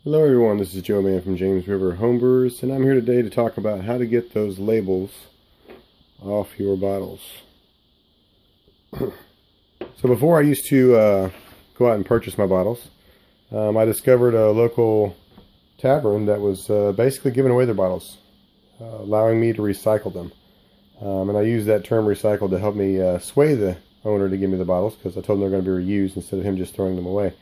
Hello everyone, this is Joe Man from James River Homebrewers, and I'm here today to talk about how to get those labels off your bottles. So before I used to go out and purchase my bottles, I discovered a local tavern that was basically giving away their bottles, allowing me to recycle them. And I used that term recycle to help me sway the owner to give me the bottles, because I told him they're going to be reused instead of him just throwing them away.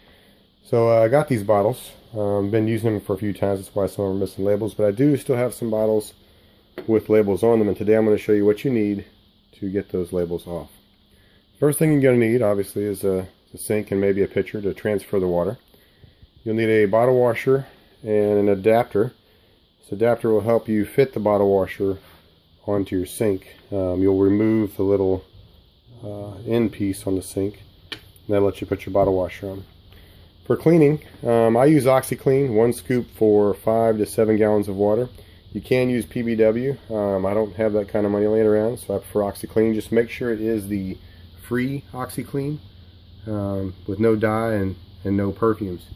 So I got these bottles. Been using them for a few times, that's why some of them are missing labels, but I do still have some bottles with labels on them, and today I'm going to show you what you need to get those labels off. First thing you're going to need, obviously, is a sink and maybe a pitcher to transfer the water. You'll need a bottle washer and an adapter. This adapter will help you fit the bottle washer onto your sink. You'll remove the little end piece on the sink, and that'll let you put your bottle washer on. For cleaning, I use OxyClean, 1 scoop for 5 to 7 gallons of water. You can use PBW. I don't have that kind of money laying around, so I prefer OxyClean. Just make sure it is the free OxyClean with no dye and no perfumes.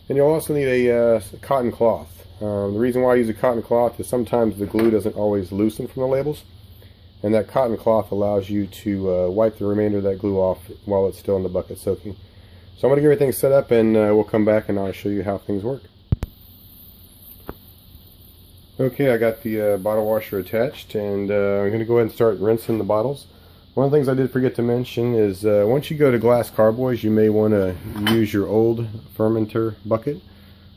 And you'll also need a cotton cloth. The reason why I use a cotton cloth is sometimes the glue doesn't always loosen from the labels, and that cotton cloth allows you to wipe the remainder of that glue off while it's still in the bucket soaking. So I'm going to get everything set up, and we'll come back and I'll show you how things work. Okay, I got the bottle washer attached, and I'm going to go ahead and start rinsing the bottles. One of the things I did forget to mention is once you go to glass carboys, you may want to use your old fermenter bucket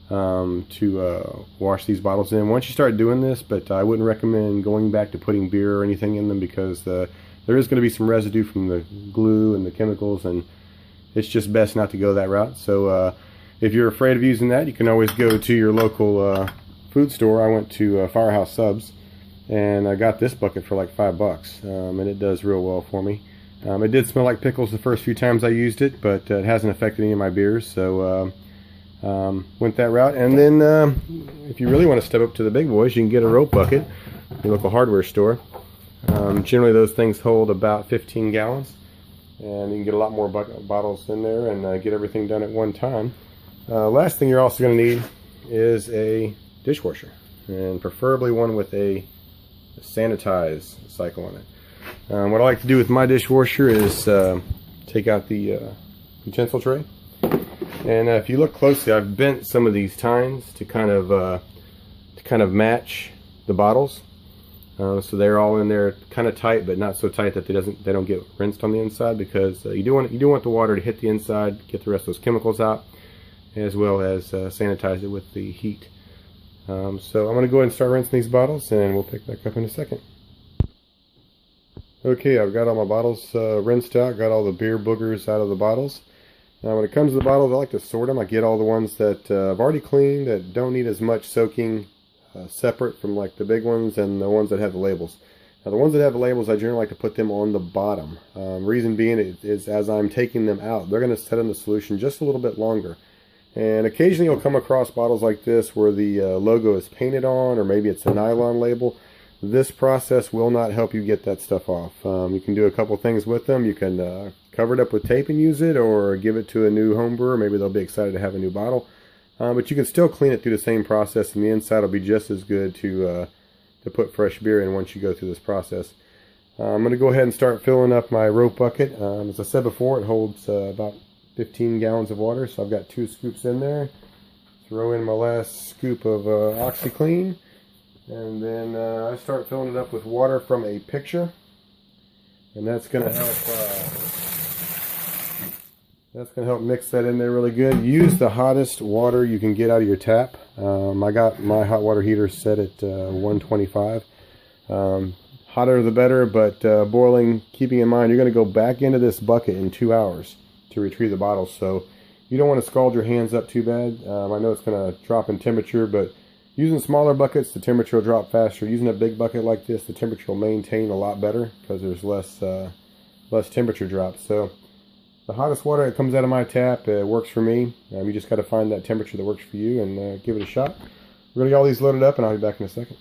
to wash these bottles in. Once you start doing this, but I wouldn't recommend going back to putting beer or anything in them, because there is going to be some residue from the glue and the chemicals, and it's just best not to go that route. So if you're afraid of using that, you can always go to your local food store. I went to Firehouse Subs, and I got this bucket for like $5, and it does real well for me. It did smell like pickles the first few times I used it, but it hasn't affected any of my beers, so went that route. And then if you really want to step up to the big boys, you can get a rope bucket at your local hardware store. Generally those things hold about 15 gallons. And you can get a lot more bottles in there and get everything done at one time. Last thing you're also going to need is a dishwasher, and preferably one with a sanitize cycle on it. What I like to do with my dishwasher is take out the utensil tray, and if you look closely, I've bent some of these tines to kind of match the bottles. So they're all in there kind of tight, but not so tight that they don't get rinsed on the inside, because you do want the water to hit the inside, get the rest of those chemicals out, as well as sanitize it with the heat. So I'm going to go ahead and start rinsing these bottles, and we'll pick back up in a second. Okay, I've got all my bottles rinsed out, got all the beer boogers out of the bottles. Now when it comes to the bottles, I like to sort them. I get all the ones that I've already cleaned, that don't need as much soaking, separate from like the big ones, and the ones that have the labels. Now the ones that have the labels, I generally like to put them on the bottom. Reason being is as I'm taking them out, they're going to set in the solution just a little bit longer. And occasionally you'll come across bottles like this where the logo is painted on, or maybe it's a nylon label. This process will not help you get that stuff off. You can do a couple things with them. You can cover it up with tape and use it, or give it to a new home brewer. Maybe they'll be excited to have a new bottle. But you can still clean it through the same process, and the inside will be just as good to put fresh beer in once you go through this process. I'm going to go ahead and start filling up my rope bucket. As I said before, it holds about 15 gallons of water, so I've got 2 scoops in there. Throw in my last scoop of OxyClean, and then I start filling it up with water from a pitcher, and that's going to help mix that in there really good. Use the hottest water you can get out of your tap. I got my hot water heater set at 125. Hotter the better, but boiling, keeping in mind you're going to go back into this bucket in 2 hours to retrieve the bottles, so you don't want to scald your hands up too bad. I know it's going to drop in temperature, but using smaller buckets, the temperature will drop faster. Using a big bucket like this, the temperature will maintain a lot better, because there's less temperature drop. So the hottest water that comes out of my tap works for me. You just got to find that temperature that works for you, and give it a shot. We're going to get all these loaded up, and I'll be back in a second.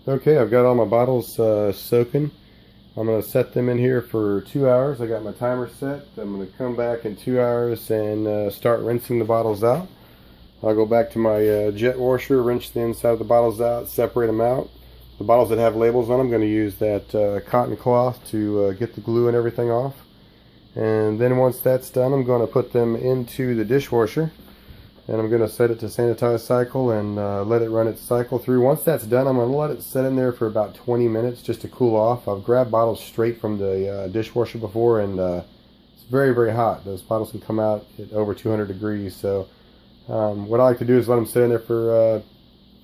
Okay, I've got all my bottles soaking. I'm going to set them in here for 2 hours. I got my timer set. I'm going to come back in 2 hours and start rinsing the bottles out. I'll go back to my jet washer, rinse the inside of the bottles out, separate them out. The bottles that have labels on them, I'm going to use that cotton cloth to get the glue and everything off. And then once that's done, I'm going to put them into the dishwasher. And I'm going to set it to sanitize cycle and let it run its cycle through. Once that's done, I'm going to let it sit in there for about 20 minutes just to cool off. I've grabbed bottles straight from the dishwasher before, and it's very, very hot. Those bottles can come out at over 200 degrees. So what I like to do is let them sit in there for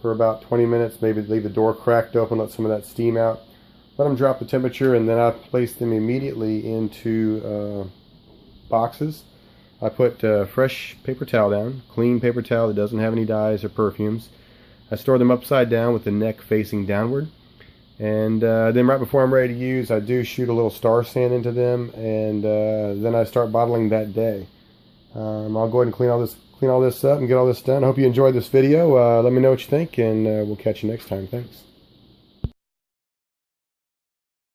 about 20 minutes, maybe leave the door cracked open, let some of that steam out. Let them drop the temperature, and then I place them immediately into boxes. I put fresh paper towel down, clean paper towel that doesn't have any dyes or perfumes. I store them upside down with the neck facing downward. And then right before I'm ready to use, I do shoot a little star sand into them, and then I start bottling that day. I'll go ahead and clean all this up and get all this done. I hope you enjoyed this video. Let me know what you think, and we'll catch you next time. Thanks.